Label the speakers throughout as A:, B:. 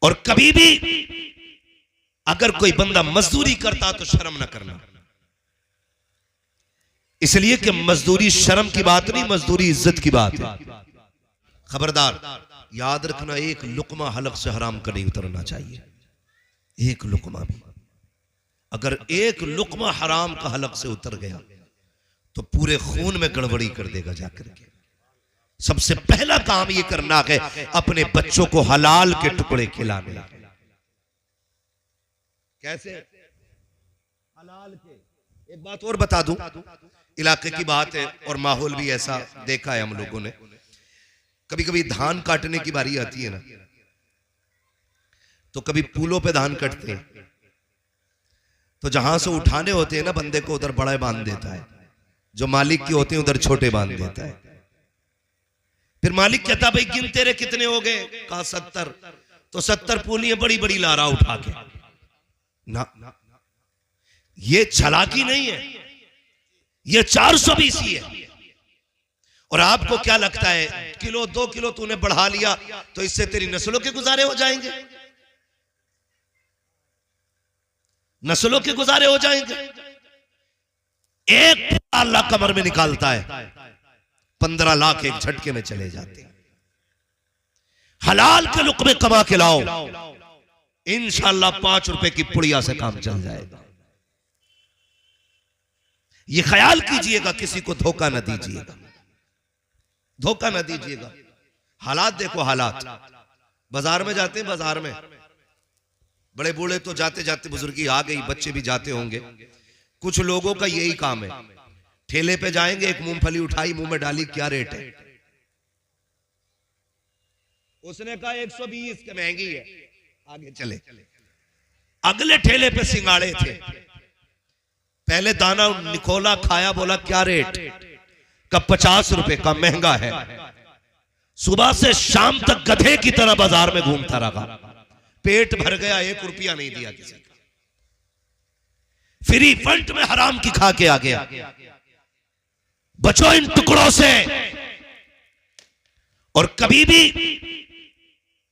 A: और कभी भी अगर कोई बंदा मजदूरी करता तो शर्म ना करना, इसलिए कि मजदूरी शर्म की बात नहीं, मजदूरी इज्जत की बात है। खबरदार याद रखना, एक लुकमा हलक से हराम का नहीं उतरना चाहिए। एक लुकमा भी, अगर एक लुकमा हराम का हलक से उतर गया तो पूरे खून में गड़बड़ी कर देगा जाकर के। सबसे पहला काम यह करना है अपने बच्चों को हलाल के टुकड़े खिलाने। कैसे? हलाल के। एक बात और बता दूं, इलाके की बात है और माहौल भी ऐसा देखा है हम लोगों ने। कभी कभी धान काटने की बारी आती है ना, तो कभी पुलों पे धान कटते हैं, तो जहां से उठाने होते हैं ना बंदे को, उधर बड़ा बांध देता है, जो मालिक के होते हैं उधर छोटे बांध देता है। फिर मालिक कहता भाई गिन तेरे कितने हो गए? कहा 70। तो 70 पुलियां बड़ी बड़ी ला रहा उठा के ना, ये चालाकी नहीं है, ये 420 ही है। और आपको क्या लगता है किलो 2 किलो तूने बढ़ा लिया तो इससे तेरी नस्लों के गुजारे हो जाएंगे? नस्लों के गुजारे हो जाएंगे? एक अल्लाह कमर में निकालता है, 15 लाख एक झटके में चले जाते हैं। हलाल के लुक़मे कमा के लाओ, इंशाअल्लाह 5 रुपए की पुड़िया से काम चल जाएगा। ये ख्याल कीजिएगा, किसी को धोखा न दीजिएगा, धोखा न दीजिएगा। हालात देखो, हालात बाजार में जाते हैं, बाजार में बड़े बूढ़े तो जाते जाते, बुजुर्गी आ गई, बच्चे भी जाते होंगे। कुछ लोगों का यही काम है, ठेले पे जाएंगे, एक मूंगफली उठाई, मुंह में डाली, क्या रेट है? उसने कहा 120 के, महंगी है, आगे चले। अगले ठेले पे सिंगाड़े थे, पहले दाना निकोला, खाया, बोला क्या रेट? का 50 रुपए का, महंगा है। सुबह से शाम तक गधे की तरह बाजार में घूमता रहा, पेट भर गया, 1 रुपया नहीं दिया किसी का। फ्री फंड में हराम की खा के आ गया। बचो इन टुकड़ों से। और कभी भी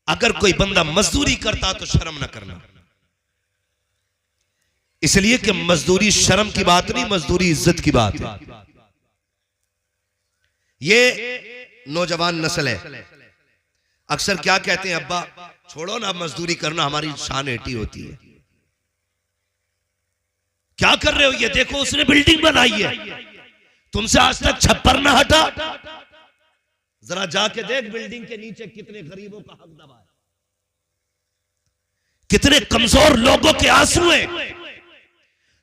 A: अगर कोई बंदा मजदूरी करता तो शर्म ना करना, इसलिए कि मजदूरी शर्म की बात नहीं, मजदूरी इज्जत की बात है। ये नौजवान नस्ल है, अक्सर क्या कहते हैं, अब्बा छोड़ो ना मजदूरी करना, हमारी शान एटी होती है। क्या कर रहे हो? ये देखो उसने बिल्डिंग बनाई है, तुमसे आज तक छप्पर ना हटा। जरा जाके देख बिल्डिंग के नीचे कितने गरीबों का हक दबा है, कितने कमजोर लोगों के आंसू हैं,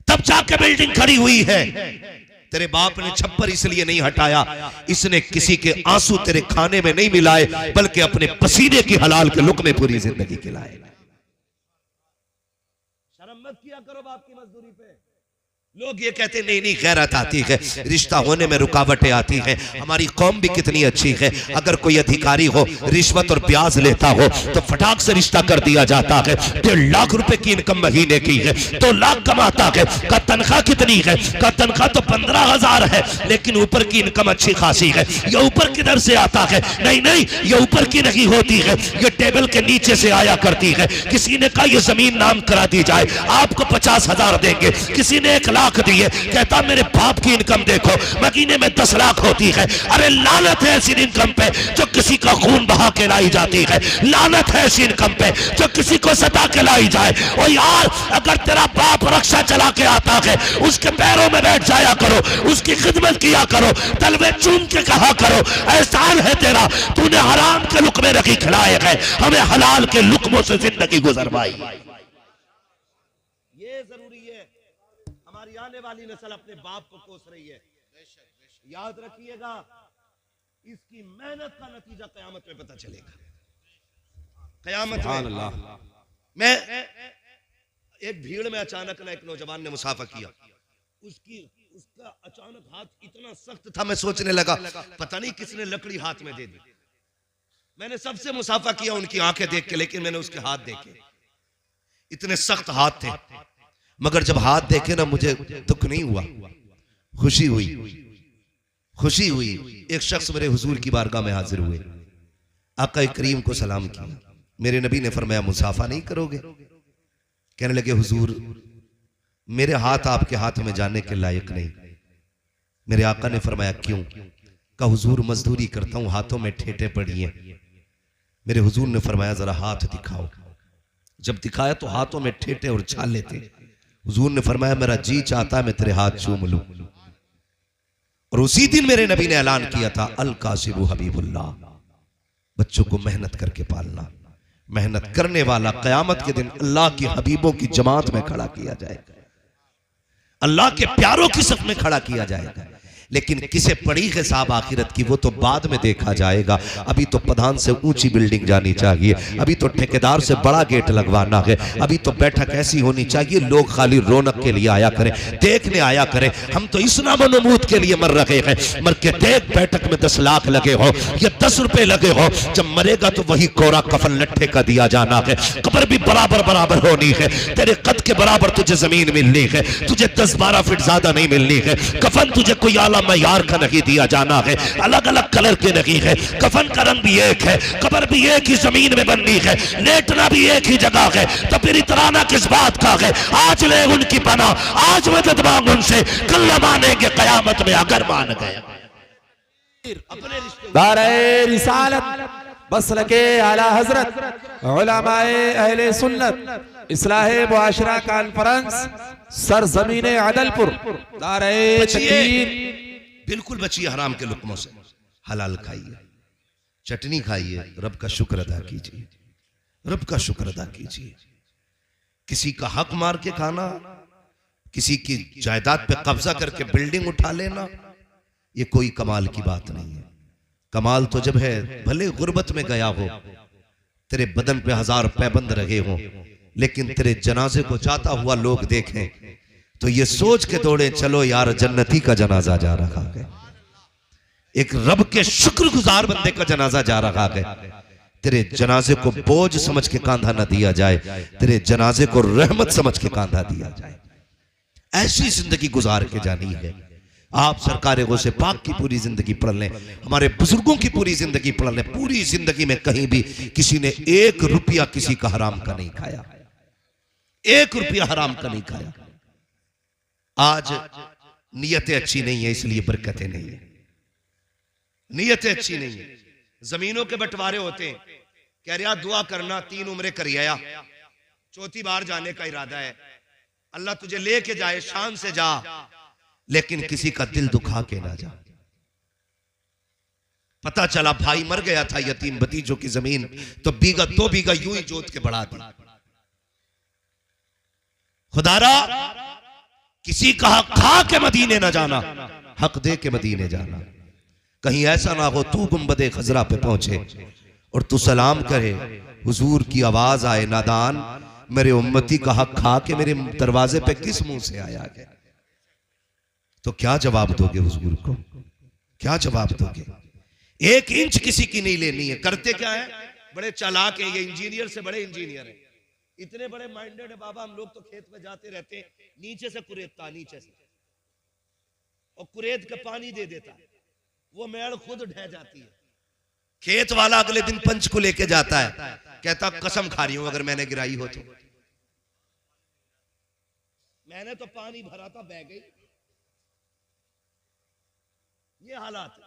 A: तब जाके बिल्डिंग खड़ी हुई है। तेरे बाप ने छप्पर इसलिए नहीं हटाया, इसने किसी के आंसू तेरे खाने में नहीं मिलाए, बल्कि अपने पसीने की हलाल के लुक़मे पूरी जिंदगी खिलाए। शर्म मत किया करो बाप की मजदूरी पे। लोग ये कहते नहीं नहीं गैरत आती है, रिश्ता होने में रुकावटें आती हैं। हमारी कौम भी कितनी अच्छी है, अगर कोई अधिकारी हो रिश्वत और ब्याज लेता हो तो फटाक से रिश्ता कर दिया जाता है। 1.5 लाख रुपए की इनकम महीने की है, 2 लाख कमाता है, का तनख्वाह कितनी है? का तनख्वाह तो 15,000 है, लेकिन ऊपर की इनकम अच्छी खासी है। ये ऊपर किधर से आता है? नहीं नहीं, ये ऊपर की नहीं होती है, ये टेबल के नीचे से आया करती है। किसी ने कहा ये जमीन नाम करा दी जाए, आपको 50,000 देंगे। किसी ने 1 लाख दिए, कहता मेरे बाप की इनकम देखो, महीने में 10 लाख होती है। अरे लानत है ऐसी इनकम पे जो किसी का खून बहा के लाई जाती है, लानत है ऐसी इनकम पे जो किसी को सता के लाई जाए। और यार अगर तेरा बाप रक्षा चला के आता है, उसके पैरों में बैठ जाया करो, उसकी खिदमत किया करो, तलवे चूम के कहा करो एहसान है तेरा, तूने हराम के लुक़मे रखी खिलाए हैं, हमें हलाल के लुक़मों से जिंदगी गुजरवाई। ये जरूरी है। हमारी आने वाली नस्ल अपने बाप को कोस रही है, याद रखिएगा, इसकी मेहनत का नतीजा कयामत में पता चलेगा। कयामत में मैं एक भीड़ में अचानक ना एक नौजवान ने मुसाफा किया, उसका अचानक हाथ इतना सख्त था, मैं सोचने लगा पता नहीं किसने लकड़ी हाथ में दे दी। मैंने सबसे मुसाफा किया उनकी आंखें देख के, लेकिन मैंने उसके हाथ देखे, इतने सख्त हाथ थे। मगर जब हाथ देखे ना, मुझे दुख नहीं हुआ, खुशी हुई, खुशी हुई। एक शख्स मेरे हुजूर की बारगाह में हाजिर हुए, आका करीम को सलाम किया, मेरे नबी ने फरमाया मुसाफा नहीं करोगे? कहने लगे हुजूर मेरे हाथ आपके हाथ में जाने के लायक नहीं। मेरे आका ने फरमाया क्यों? कहा हुजूर मजदूरी करता हूं, हाथों में ठेठे पड़ी हैं। मेरे हुजूर ने फरमाया जरा हाथ दिखाओ। जब दिखाया तो हाथों में ठेठे और छाले थे। हुजूर ने फरमाया मेरा जी चाहता है मैं तेरे हाथ चूम लूं। और उसी दिन मेरे नबी ने ऐलान किया था अल कासिबु हबीबुल्लाह, बच्चों को मेहनत करके पालना। मेहनत करने वाला कयामत के दिन अल्लाह की हबीबों की जमात में खड़ा किया जाएगा, अल्लाह के प्यारों की सफ में खड़ा किया जाएगा। लेकिन किसे पड़ी है साहब आखिरत की, वो तो बाद में देखा जाएगा। अभी तो प्रधान से ऊंची बिल्डिंग जानी चाहिए, अभी तो ठेकेदार से बड़ा गेट लगवाना है, अभी तो बैठक ऐसी होनी चाहिए लोग खाली रौनक के लिए आया करें, देखने आया करें। हम तो इस नामनमूद के लिए मर रहे हैं, मर के देख बैठक में 10 लाख लगे हो या 10 रुपए लगे हो, जब मरेगा तो वही कोरा कफन लट्ठे का दिया जाना है। कब्र भी बराबर बराबर होनी है, तेरे कद के बराबर तुझे जमीन मिलनी है, तुझे 10-12 फीट ज्यादा नहीं मिलनी है। कफन तुझे कोई आला मयार का नहीं दिया जाना है, अलग अलग कलर के नहीं है। कफन का रंग भी एक है, कब्र भी एक ही जमीन में बननी है, लेटना भी एक ही जगह है। तो फिर इतराना किस बात का है? आज ले उनकी पना, आज मदद मांग उनसे, कल मानेंगे कयामत में अगर मान गए।
B: दारे रिसालत बसलके आला हजरत उलमाए अहले सुन्नत इस्लाहे मुआशरा कॉन्फ्रेंस सरजमीने अदलपुर दारे तकबीर।
A: बिल्कुल बचिए हराम के लुक्मों से, हलाल खाइए, चटनी खाइए, रब का शुक्र अदा कीजिए, रब का शुक्र अदा कीजिए। किसी का हक मार के खाना, किसी की जायदाद पे कब्जा करके बिल्डिंग उठा लेना, ये कोई कमाल की बात नहीं है। कमाल तो जब है भले गुर्बत में गया हो, तेरे बदन पे 1000 पैबंद रहे हो, लेकिन तेरे जनाजे को जाता हुआ लोग देखें तो ये सोच के दौड़े चलो यार जन्नती का जनाजा जा रहा है, एक रब के शुक्रगुजार बंदे का जनाजा जा रहा है। तेरे जनाजे को बोझ समझ के कांधा न दिया जाए, तेरे जनाजे को रहमत समझ के कांधा दिया जाए। ऐसी जिंदगी गुजार के जानी है। आप सरकार गौसे पाक की पूरी जिंदगी पढ़ लें, हमारे बुजुर्गों की पूरी जिंदगी पढ़ लें, पूरी जिंदगी में कहीं भी किसी ने 1 रुपया किसी का हराम का नहीं खाया, 1 रुपया हराम का नहीं खाया। आज नीयतें अच्छी नहीं है इसलिए बरकतें नहीं है, नीयतें अच्छी नहीं है। जमीनों के बंटवारे होते हैं, कह रहा दुआ करना 3 उम्रें कर आया, 4थी बार जाने का इरादा है, अल्लाह तुझे लेके जाए, शान से जा, लेकिन किसी का दिल दुखा के ना जा। पता चला भाई मर गया था, यतीम भतीजों की जमीन तो बीघा 2 बीघा यूं ही जोत के बढ़ा दी। खुदारा किसी का हक खा के मदीने ना जाना, हक दे के मदीने जाना। कहीं ऐसा ना हो तू गुंबदे खजरा पे पहुंचे और तू सलाम करे, हुजूर की आवाज आए नादान मेरे उम्मती का हक खा के मेरे दरवाजे पे किस मुंह से आया है? तो क्या जवाब दोगे हुजूर को? क्या जवाब दोगे? 1 इंच किसी की नहीं लेनी है। करते क्या है, बड़े चालाक है ये, इंजीनियर से बड़े इंजीनियर है, इतने बड़े माइंडेड है बाबा। हम लोग तो खेत में जाते रहते हैं, नीचे से कुरेदता, नीचे से, और कुरेद के पानी दे देता, वो मेड़ खुद ढह जाती है। खेत वाला अगले दिन पंच को लेके जाता है, कहता कसम खा रही हूं अगर मैंने गिराई हो तो, मैंने तो पानी भरा था बह गई, ये हालात है।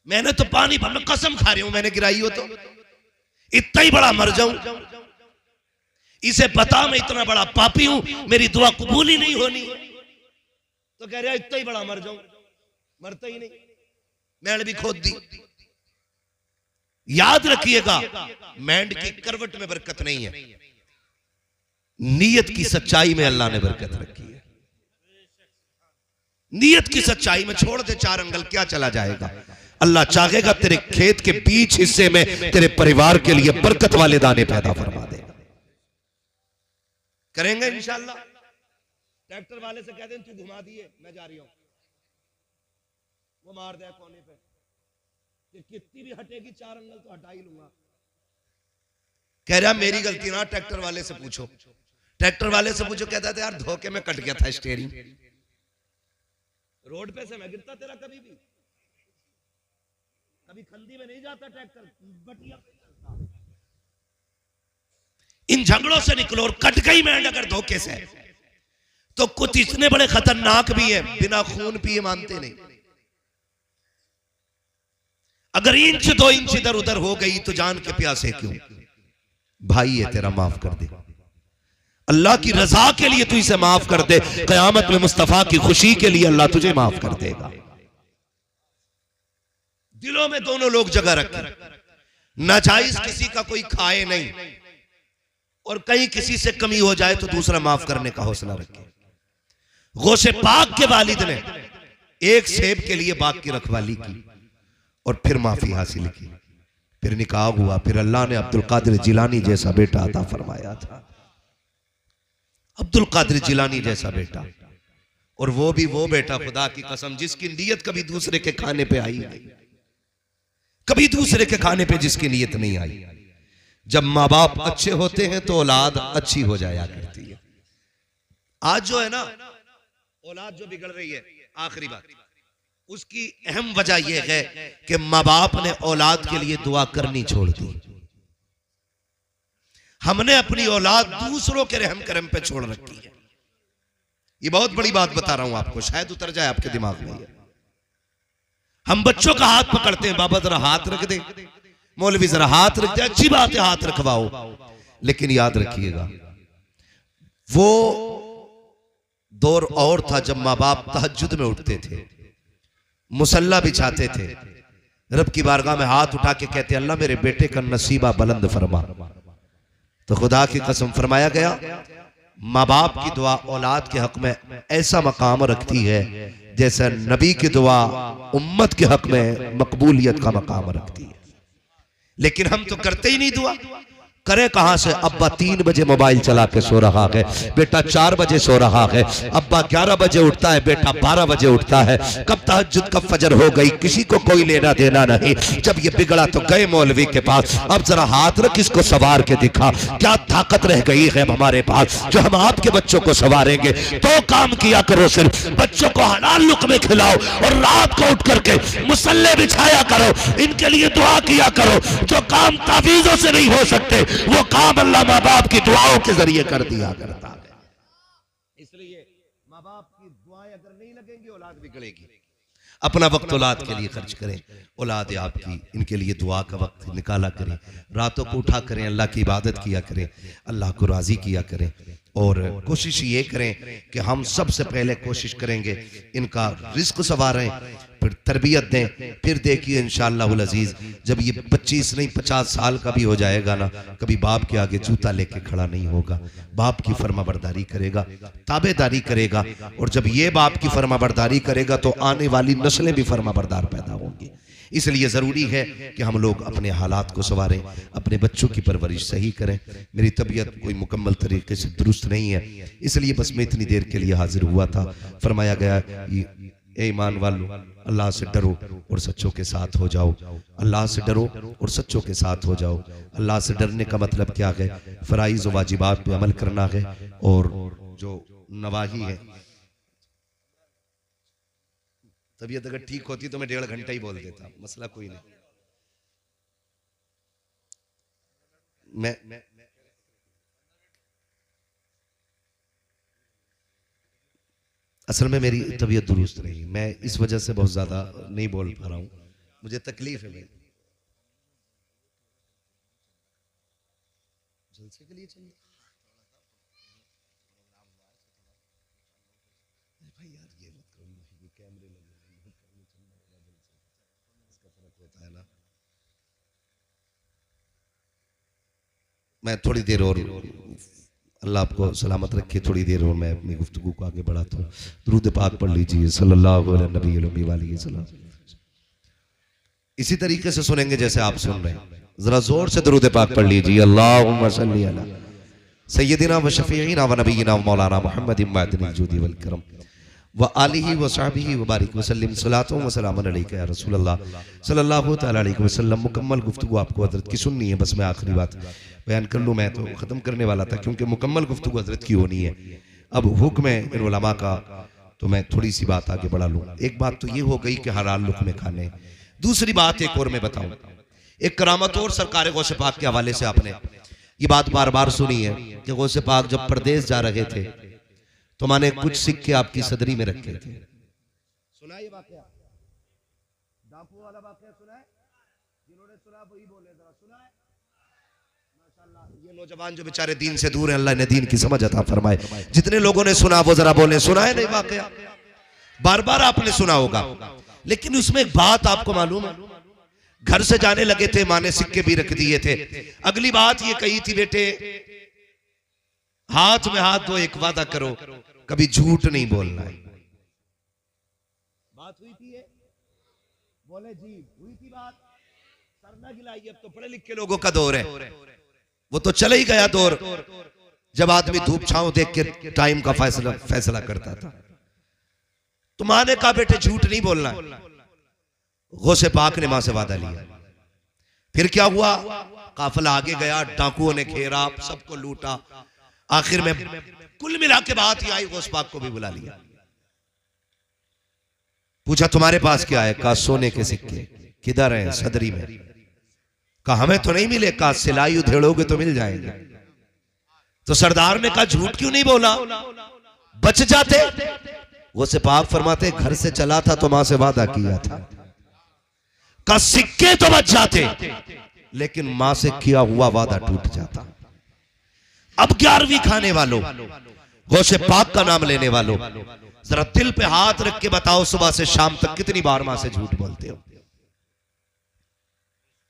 A: मैंने तो पानी भरा, कसम खा रही हूं मैंने गिराई हो तो, इतना ही बड़ा मर जाऊं, इसे पता मैं इतना बड़ा पापी हूं, मेरी दुआ कबूल ही नहीं होनी, तो कह रहा इतना ही बड़ा मर जाऊं, मरता ही नहीं, मैंड भी खोद दी। याद रखिएगा मैंड की करवट में बरकत नहीं है, नीयत की सच्चाई में अल्लाह ने बरकत रखी है। नीयत की सच्चाई में छोड़ दे 4 अंगल, क्या चला जाएगा? अल्लाह चाहेगा तेरे खेत के बीच हिस्से में तेरे परिवार के लिए बरकत वाले दाने पैदा फरमा दे। करेंगे इंशाल्लाह। ट्रैक्टर वाले से कह दें तू घुमा दिए, मैं जा रही हूं, वो मार दे कोने पे, कितनी भी हटेगी 4 अंगल तो हटा ही लूंगा। कह रहा मेरी गलती ना, ट्रैक्टर वाले से पूछो, ट्रैक्टर वाले से पूछो, कहता था यार धोखे में कट गया था स्टीयरिंग, रोड पे से मैं गिरता तेरा कभी भी, कभी खंदी में नहीं जाता ट्रैक्टर, बटिया पे चलता। इन झगड़ों से निकलो। और कट गई मैंड अगर धोखे से, तो कुछ इतने बड़े खतरनाक भी हैं, बिना खून पिए मानते नहीं। अगर इंच 2 इंच इधर उधर हो गई तो जान के प्यासे क्यों? भाई है तेरा, माफ कर दे। अल्लाह की रजा के लिए तू इसे माफ कर दे, कयामत में मुस्तफा की खुशी के लिए अल्लाह तुझे माफ कर देगा। दिलों में दोनों लोग जगह रखें, नाजायज किसी का कोई खाए नहीं, और कहीं किसी से कमी हो जाए तो दूसरा माफ करने का हौसला रखे। गौसे पाक के वालिद ने एक सेब के लिए बाग की रखवाली की और फिर माफी हासिल की, फिर निकाह हुआ, फिर अल्लाह ने अब्दुल कादिर जिलानी जैसा बेटा अता फरमाया था। अब्दुल कादिर जिलानी जैसा बेटा, और वो भी वो बेटा खुदा की कसम जिसकी नीयत कभी दूसरे के खाने पे आई नहीं, कभी दूसरे के खाने पे जिसकी नीयत नहीं आई। जब माँ बाप अच्छे होते हैं तो औलाद अच्छी हो जाया करती है। आज जो है ना औलाद जो बिगड़ रही है, आखिरी बात, उसकी अहम वजह यह है कि माँ बाप ने औलाद के लिए दुआ करनी छोड़ दी। हमने अपनी औलाद दूसरों के रहम करम पे छोड़ रखी है। ये बहुत बड़ी बात बता रहा हूं आपको, शायद उतर जाए आपके दिमाग में। हम बच्चों का हाथ पकड़ते हैं, बाबा जरा हाथ रख दे, मौलवी जरा हाथ रख दे, अच्छी बात है हाथ रखवाओ, लेकिन याद रखिएगा वो दौर और था जब माँ बाप तहज्जुद में उठते थे, मुसल्ला बिछाते थे, रब की बारगाह में हाथ उठा के कहते अल्लाह मेरे बेटे का नसीबा बुलंद फरमा। तो खुदा की कसम फरमाया गया, माँ बाप की दुआ औलाद के हक में ऐसा मकाम रखती है जैसे नबी की दुआ उम्मत के हक में मकबूलियत का मकाम रखती है। लेकिन हम तो करते ही नहीं दुआ। करे कहां से? अब्बा 3 बजे मोबाइल चला के सो रहा है, बेटा 4 बजे सो रहा है, अब्बा 11 बजे उठता है, बेटा 12 बजे उठता है। कब तहज्जुद कब फजर हो गई, किसी को कोई लेना देना नहीं। जब ये बिगड़ा तो गए मौलवी के पास, अब जरा हाथ रख इसको सवार के दिखा। क्या ताकत रह गई है हमारे पास जो हम आपके बच्चों को सवारेंगे? तो काम किया करो, सिर्फ बच्चों को हलाल लुक़्मे खिलाओ और रात को उठ करके मुसल्ले बिछाया करो, इनके लिए दुआ किया करो। जो काम तावीज़ों से नहीं हो सकते वो काम अल्लाह माँ बाप की दुआओं के जरिए कर दिया करता है। इसलिए माँ बाप की दुआएं अगर नहीं लगेंगी औलाद बिगड़ेगी। अपना वक्त औलाद के लिए खर्च करें, औलाद आपकी, इनके लिए दुआ का वक्त निकाला करें, रातों को उठा करें, अल्लाह की इबादत किया करें, अल्लाह को राजी किया करें। और कोशिश ये करें कि हम सबसे पहले कोशिश करेंगे इनका रिस्क संवारें, फिर तरबियत दें, फिर देखिए इंशाअल्लाहुल अजीज जब ये 25 नहीं 50 साल का भी हो जाएगा ना, कभी बाप के आगे जूता लेके खड़ा नहीं होगा, बाप की फरमाबरदारी करेगा, ताबेदारी करेगा। और जब ये बाप की फरमाबरदारी करेगा तो आने वाली नस्लें भी फरमाबरदार पैदा होंगी। इसलिए ज़रूरी है कि हम लोग अपने हालात को संवारें, अपने बच्चों की परवरिश सही करें। मेरी तबीयत कोई मुकम्मल तरीके से दुरुस्त नहीं है, इसलिए बस मैं इतनी देर के लिए हाजिर हुआ था। फरमाया गया ए ईमान वालों, अल्लाह से डरो और सच्चों के साथ हो जाओ। अल्लाह से डरो और सच्चों के साथ हो जाओ। अल्लाह से डरने का मतलब क्या है? फ़राइज़ व वाजिबात पे अमल करना है, और जो नवाही है। तबीयत अगर ठीक होती तो मैं 1.5 घंटा ही बोल देता, मसला कोई नहीं। मैं असल में मेरी तबीयत दुरुस्त नहीं, मैं इस वजह से बहुत ज्यादा नहीं बोल पा रहा हूं, मुझे तकलीफ है। भाई जलसे के लिए चाहिए भाई यार, ये मत करो, कैमरे लगे इसका फर्क होता है ना। मैं थोड़ी देर और, अल्लाह आपको सलामत रखे, थोड़ी देर और मैं अपनी गुफ्तगू को आगे बढ़ाता हूँ। दुरूद पाक पढ़ लीजिए सल्लल्लाहु अलैहि वसल्लम। इसी तरीके से सुनेंगे जैसे आप सुन रहे हैं, जरा जोर से दुरूद पाक पढ़ लीजिए। अल्लाहुम्मा सल्ली अला सय्यदिना व शफीईना व नबीना व मौलाना मुहम्मदिन मअदिनिल जुदी वल करम व आलिहि व सहबिहि व बारिक वसल्लम सलातो व सलामुन अलैका या रसूलल्लाह सल्लल्लाहु तआला अलैहि वसल्लम। मुकम्मल गुफ्तगू आपको हजरत की सुननी है, बस मैं आखिरी बात बयान कर लूँ। मैं तो ख़त्म करने वाला था क्योंकि मुकम्मल गुफ्तगू हजरत की होनी है। अब हुक्म है इन उलमा का, तो मैं थोड़ी सी बात आगे बढ़ा लूँ। एक बात तो ये हो गई कि हलाल लुक़्मे खाने। दूसरी बात एक और मैं बताऊँ, एक करामत और सरकार गौसे पाक के हवाले से आपने ये बात बार बार सुनी है कि गौसे पाक जब परदेश जा रहे थे तो माने कुछ सिक्के आपकी सदरी में रखे थे। सुना ये वाकया, डाकू वाला वाकया सुना है? जिन्होंने सुना वही बोले, जरा सुना है? माशाअल्लाह, ये नौजवान जो बेचारे दीन से दूर हैं, अल्लाह ने दीन की समझ अता फरमाए। जितने लोगों ने सुना वो जरा बोले, सुना है नहीं वाकया? बार बार आपने सुना होगा, लेकिन उसमें एक बात आपको मालूम है, घर से जाने लगे थे, माँ ने सिक्के भी रख दिए थे। अगली बात ये कही थी, बेटे हाथ में हाथ दो, एक वादा करो कभी झूठ नहीं बोलना है। बात हुई थी ये? बोले जी हुई थी बात, सर ना गिलाई। अब तो पढ़े लिखे लोगों का दौर है, वो तो चला ही गया दौर जब आदमी धूप छांव देख के टाइम का फैसला करता था। तो माँ ने कहा बेटे झूठ नहीं बोलना। गौसे पाक ने मां से वादा लिया। फिर क्या हुआ, काफिला आगे गया, डाकुओं ने घेरा, सबको लूटा। आखिर में कुल मिला के बात ही आई, गौस पाक को भी बुला लिया। पूछा तुम्हारे पास क्या है? कहा सोने के सिक्के। किधर हैं? सदरी में। कहा हमें तो नहीं मिले। कहा सिलाई उधेड़ोगे तो मिल जाएंगे। तो सरदार ने कहा झूठ क्यों नहीं बोला, बच जाते। गौसे पाक फरमाते घर से चला था तो मां से वादा किया था, का सिक्के तो बच जाते लेकिन मां से किया हुआ वादा टूट जाता। अब 11वीं खाने वालों, गौसे पाक का नाम लेने वालों, जरा दिल पे हाथ रख के बताओ सुबह से शाम तक कितनी बार मां से झूठ बोलते हो?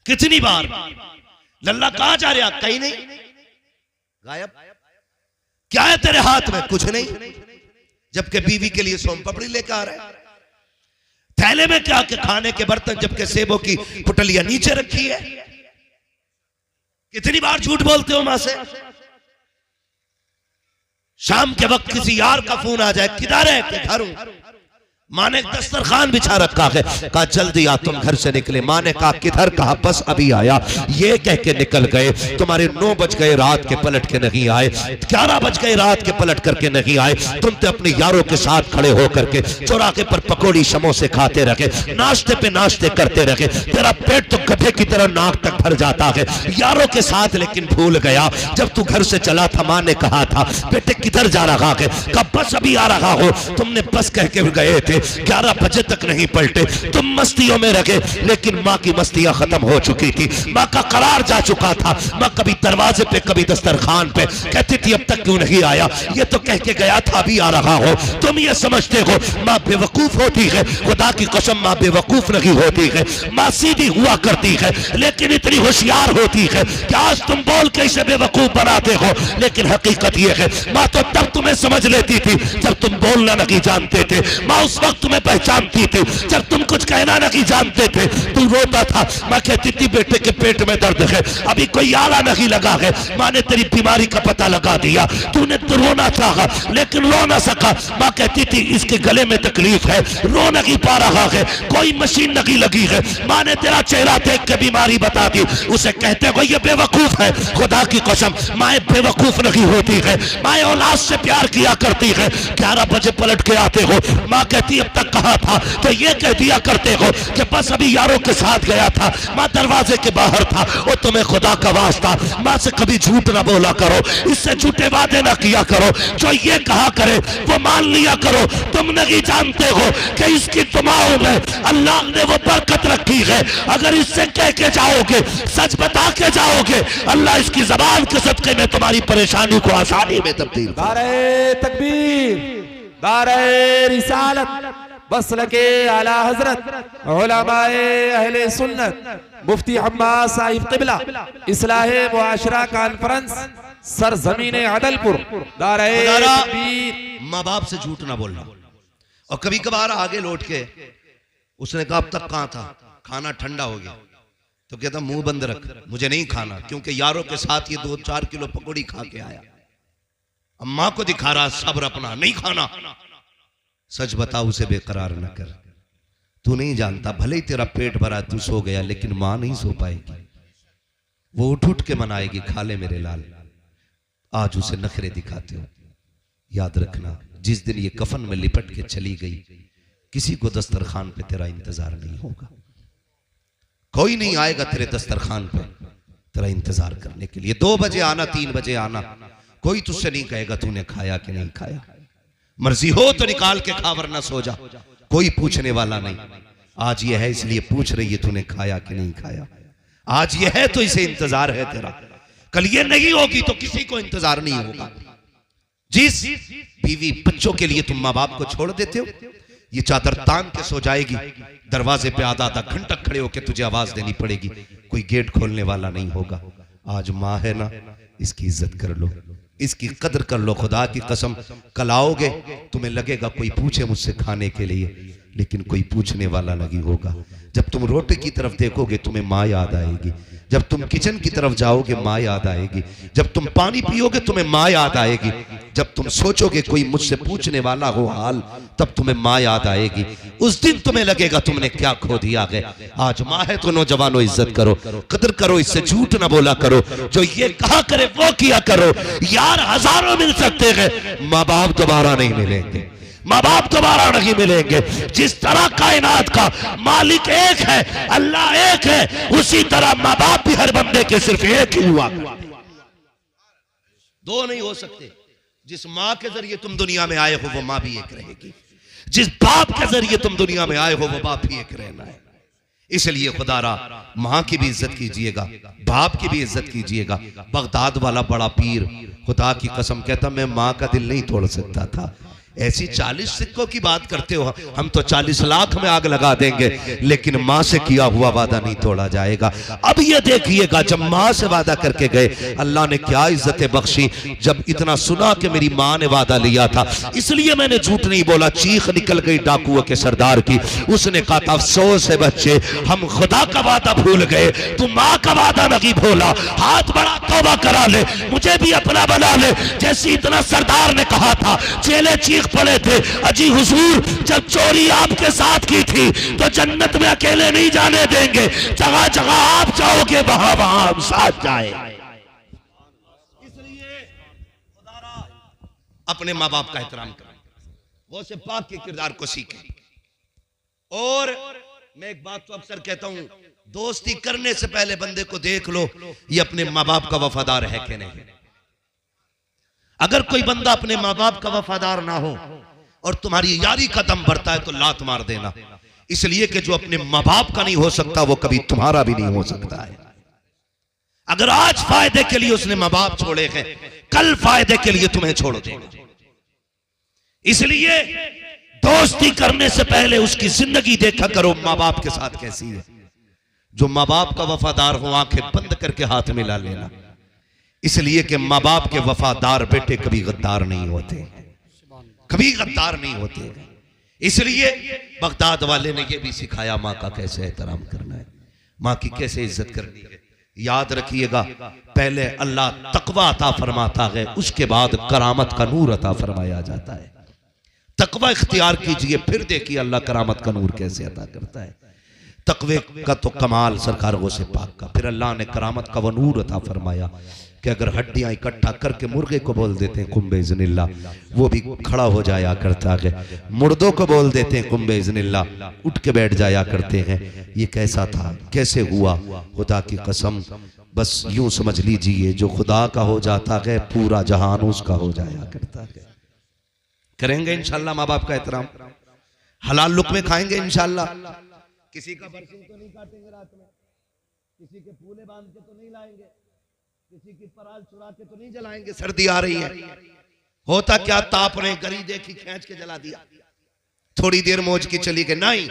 A: कितनी बार? लल्ला कहां जा रहा? कहीं नहीं, गायब। क्या है तेरे हाथ में? कुछ नहीं। जबकि बीवी के लिए सोम पापड़ी लेकर आ रहा है। थैले में क्या के खाने के बर्तन, जबकि सेबों की पुटलियां नीचे रखी है। कितनी बार झूठ बोलते हो मां से? शाम के वक्त किसी यार का फोन आ जाए, किधर है? कि घर हूं। मां ने दस्तरखान बिछा रखा है, कहा जल्दी आ, तुम घर से निकले। मां ने कहा किधर? कहा बस अभी आया। ये कह के निकल गए। तुम्हारे 9 बज गए रात के, पलट के नहीं आए। 11 बज गए रात के, पलट करके नहीं आए। तुम तो अपने यारों के साथ खड़े होकर के चौराहे पर पकौड़ी समोसे खाते रहे, नाश्ते पे नाश्ते करते रहे। तेरा पेट तो गधे की तरह नाक तक भर जाता है यारों के साथ, लेकिन भूल गया जब तू घर से चला था मां ने कहा था बेटे किधर जा रहा है? कहा बस अभी आ रहा हो। तुमने बस कह के गए थे, 11 बजे तक नहीं पलटे। तुम मस्तियों में रखे, लेकिन माँ की मस्तियां खत्म हो चुकी थी। माँ का करार जा चुका था। माँ कभी दरवाजे पे, कभी दस्तरखान पे कहती थी अब तक क्यों नहीं आया? ये तो कह के गया था अभी आ रहा हो। तुम ये समझते हो माँ बेवकूफ होती है? खुदा की कसम माँ बेवकूफ नहीं होती है। माँ सीधी हुआ करती है, लेकिन इतनी होशियार होती है कि आज तुम बोल के इसे बेवकूफ बनाते हो, लेकिन हकीकत ये है माँ तो तब तुम्हें समझ लेती थी जब तुम बोलना नहीं जानते थे। माँ उस वक्त तुम्हें पहचानती थी जब तुम कुछ कहना नहीं जानते थे। तू रोता था, माँ कहती थी बेटे के पेट में दर्द है, अभी कोई आला नहीं लगा है। माँ ने तेरी बीमारी का पता लगा दिया। तूने तो रोना चाहा लेकिन रो ना सका। माँ कहती थी इसके गले में तकलीफ है, रो नहीं पा रहा है, कोई मशीन नहीं लगी है। माँ ने तेरा चेहरा देख के बीमारी बता दी। उसे कहते हो ये बेवकूफ है। खुदा की कसम माँ बेवकूफ नहीं होती है। माँ औलाद से प्यार किया करती है। 11 बजे पलट के आते हो, माँ कहती अब तक कहा था? तो ये कह दिया करते हो कि बस अभी यारों के साथ गया था, माँ दरवाजे के बाहर था। और तुम्हें खुदा का वास्ता माँ से कभी झूठ ना बोला करो, इससे झूठे वादे ना किया करो। जो ये कहा करे वो मान लिया करो। तुम नहीं जानते हो कि इसकी दुआओं में अल्लाह ने वो बरकत रखी है। अगर इससे कह के जाओगे, सच बता के जाओगे, अल्लाह इसकी जबान के सदके में तुम्हारी परेशानी को आसानी में तब्दील।
B: नारे तकबीर, नारे रिसालत, मसलके आला हजरत उलमाए अहले सुन्नत मुफ्ती अम्माद साहिब क़िबला इस्लाहे मुआशरा कॉन्फ्रेंस सरजमीने अदलपुर। नारे तकबीर।
A: माँ बाप से झूठ ना बोलना। और कभी कभार आगे लौट के उसने कहा अब तक कहां था? खाना ठंडा हो गया। तो कहता मुंह बंद रख, मुझे नहीं खाना, क्योंकि यारों के साथ ये 2-4 किलो पकौड़ी खा के आया। अम्मा को दिखा रहा सब्र अपना, नहीं खाना। सच बता, उसे बेकरार न कर। तू नहीं जानता, भले ही तेरा पेट भरा तू सो गया, लेकिन मां नहीं सो पाएगी। वो उठ उठ के मनाएगी, खा ले मेरे लाल। आज उसे नखरे दिखाते हो। याद रखना जिस दिन ये कफन में लिपट के चली गई, किसी को दस्तरखान पे तेरा इंतजार नहीं होगा। कोई नहीं आएगा तेरे दस्तरखान पे। तेरा इंतजार करने के लिए। 2 बजे आना, 3 बजे आना, कोई तुझसे नहीं कहेगा तूने खाया कि नहीं खाया। मर्जी हो तो निकाल के खा वरना सो जा, कोई पूछने वाला नहीं। आज ये है इसलिए पूछ रही है तूने खाया कि नहीं खाया। आज ये है तो इसे इंतजार है तेरा, कल ये नहीं होगी तो किसी को इंतजार नहीं होगा। जिस बीवी बच्चों के लिए तुम माँ बाप को छोड़ देते हो, ये चादर तान के सो जाएगी, दरवाजे पे आधा आधा घंटा खड़े होके तुझे आवाज देनी पड़ेगी, कोई गेट खोलने वाला नहीं होगा। आज माँ है ना, इसकी इज्जत कर लो, इसकी कदर कर लो। खुदा की कसम, कल आओगे तुम्हें लगेगा कोई पूछे मुझसे खाने के लिए, लेकिन कोई पूछने वाला नहीं होगा। जब तुम रोटी की तरफ देखोगे तुम्हें माँ याद आएगी, जब तुम किचन की तरफ जाओगे माँ याद आएगी, जब तुम पानी पियोगे तुम्हें माँ याद आएगी, जब तुम सोचोगे कोई मुझसे पूछने वाला हो हाल, तब तुम्हें माँ याद आएगी। उस दिन तुम्हें लगेगा तुमने क्या खो दिया है। आज माँ है तो नौजवानों इज्जत करो, कदर करो, इससे झूठ ना बोला करो। जो ये कहा करे वो किया करो। यार हजारों मिल सकते हैं, माँ बाप दोबारा नहीं मिलेंगे, माँ बाप दोबारा नहीं मिलेंगे। जिस तरह कायनात का मालिक एक है, अल्लाह एक है, उसी तरह माँ बाप भी हर बंदे के सिर्फ एक ही हुआ, 2 नहीं हो सकते। जिस माँ के जरिए तुम दुनिया में आए हो वो माँ भी एक रहेगी, जिस बाप के जरिए तुम दुनिया में आए हो वो बाप भी एक रहना है। इसलिए खुदारा माँ की भी इज्जत कीजिएगा, बाप की भी इज्जत कीजिएगा। बगदाद वाला बड़ा पीर खुदा की कसम कहता मैं माँ का दिल नहीं तोड़ सकता था। ऐसी 40 सिक्कों की बात करते हो, हम तो 40 लाख में आग लगा देंगे, लेकिन माँ से किया हुआ वादा नहीं तोड़ा जाएगा। अब ये देखिएगा जब माँ से वादा करके गए, अल्लाह ने क्या इज्जतें बख्शी। जब इतना सुना कि मेरी माँ ने वादा लिया था, इसलिए मैंने झूठ नहीं बोला। चीख निकल गई डाकुओं के सरदार की। उसने कहा था अफसोस है बच्चे, हम खुदा का वादा भूल गए, तू माँ का वादा नहीं भूला। हाथ बड़ा तौबा करा ले, मुझे भी अपना बना ले। जैसे इतना सरदार ने कहा था, चेले चीख पड़े थे, अजी हुजूर जब चोरी आपके साथ की थी तो जन्नत में अकेले नहीं जाने देंगे, जगह जगह आप जाओगे वहां वहां हम साथ जाए। इसलिए अपने माँ बाप का एहतराम करें, वो से पाक के किरदार को सीखें। और मैं एक बात तो अक्सर कहता हूं, दोस्ती करने से पहले बंदे को देख लो ये अपने माँ बाप का वफादार है कि नहीं। अगर कोई बंदा अपने माँ बाप का वफादार ना हो और तुम्हारी यारी का दम बढ़ता है तो लात मार देना। इसलिए कि जो अपने माँ बाप का नहीं हो सकता वो कभी तुम्हारा भी नहीं हो सकता है। अगर आज फायदे के लिए उसने माँ बाप छोड़े हैं, कल फायदे के लिए तुम्हें छोड़ देगा। इसलिए दोस्ती करने से पहले उसकी जिंदगी देखा करो माँ बाप के साथ कैसी है। जो माँ बाप का वफादार हो आंखें बंद करके हाथ मिला लेना, इसलिए कि माँ बाप के वफादार बेटे कभी गद्दार नहीं होते, कभी गद्दार नहीं होते। इसलिए बगदाद वाले ने यह भी सिखाया माँ का कैसे एहतराम करना है, माँ की कैसे इज्जत करनी है। याद रखिएगा पहले अल्लाह तकवा अता फरमाता है, उसके बाद करामत का नूर अता फरमाया जाता है। तकवा इख्तियार कीजिए, फिर देखिए अल्लाह करामत का नूर कैसे अता करता है। तकवे का तो कमाल सरकार गौसे पाक का, फिर अल्लाह ने करामत का वो नूर अता फरमाया कि अगर हड्डियां इकट्ठा करके मुर्गे को बोल देते हैं कुंबे इज़्निल्लाह, वो भी खड़ा हो जाया करता है। मुर्दों को बोल देते हैं कुंबे इज़्निल्लाह, उठ के बैठ जाया करते हैं। ये कैसा था, कैसे हुआ? खुदा की कसम, बस यूं समझ लीजिए जो खुदा का हो जाता है पूरा जहान उसका हो जाया करता है। करेंगे इंशाल्लाह माँ बाप का एहतराम, हलाल लुक़मे खाएंगे इंशाल्लाह। किसी का बरसिंग तो नहीं काटेंगे रात में, किसी के फूले बांध के तो नहीं लाएंगे, किसी की पराल चुरा के तो नहीं जलाएंगे। सर्दी आ रही है, होता क्या ताप रहे, गरी देखी खींच के जला दिया, थोड़ी देर मौज की चली गई। नहीं,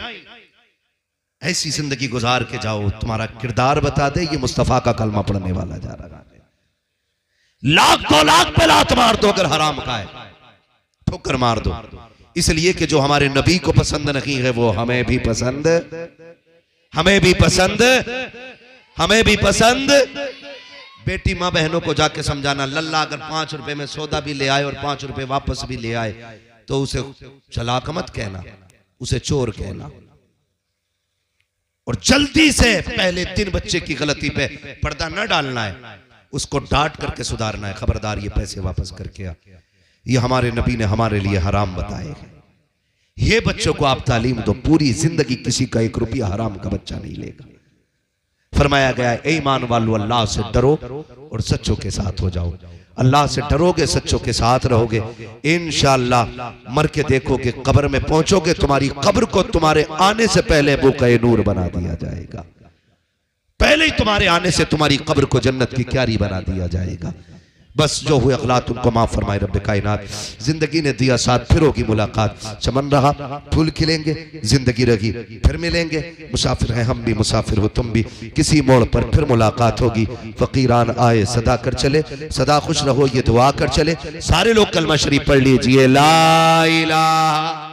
A: ऐसी जिंदगी गुजार के जाओ, तुम्हारा किरदार बता दे ये मुस्तफा का कलमा पढ़ने वाला जा रहा है। लाख 2 लाख पे लात मार दो, अगर हराम का है ठोकर मार दो। इसलिए कि जो हमारे नबी को पसंद नहीं है वो हमें भी पसंद, हमें भी पसंद, हमें भी पसंद। बेटी माँ बहनों को जाके समझाना, लल्ला अगर 5 रुपए में सौदा भी ले आए और 5 रुपए वापस भी ले आए तो उसे चलाक मत कहना, उसे चोर कहना। और जल्दी से पहले 3 बच्चे की गलती पे पर्दा न डालना है, उसको डांट करके सुधारना है। खबरदार ये पैसे वापस करके आ, ये हमारे नबी ने हमारे लिए हराम बताए हैं। ये बच्चों को आप तालीम दो, पूरी जिंदगी किसी का 1 रुपया हराम का बच्चा नहीं लेगा। फरमाया गया है ईमान वालों अल्लाह से डरो और सच्चों के साथ हो जाओ। अल्लाह से डरोगे, सच्चों के साथ रहोगे, इंशाअल्लाह मर के देखोगे, कब्र में पहुंचोगे, तुम्हारी कब्र को तुम्हारे आने से पहले बुक़ए नूर बना दिया जाएगा। पहले ही तुम्हारे आने से तुम्हारी कब्र को जन्नत की क्यारी बना दिया जाएगा। बस जो हुए अखलात उनको माफ फरमाए रब्बे कायनात। जिंदगी ने दिया साथ, फिर होगी मुलाकात। चमन रहा फूल खिलेंगे, जिंदगी रही फिर मिलेंगे। मुसाफिर हैं हम भी, मुसाफिर हो तुम भी, किसी मोड़ पर फिर मुलाकात होगी। फकीरान आए सदा कर चले, सदा खुश रहो ये दुआ कर चले। सारे लोग कलमा शरीफ पढ़ लीजिए, ला इलाहा।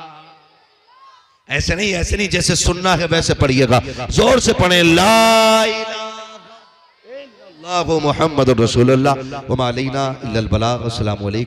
A: ऐसे नहीं जैसे सुनना है वैसे पढ़िएगा, जोर से पढ़े, ला इलाहा इल्लल्लाहु मुहम्मदुर रसूलुल्लाह व मा अलैना इल्लल बलाग। अस्सलामु अलैकुम।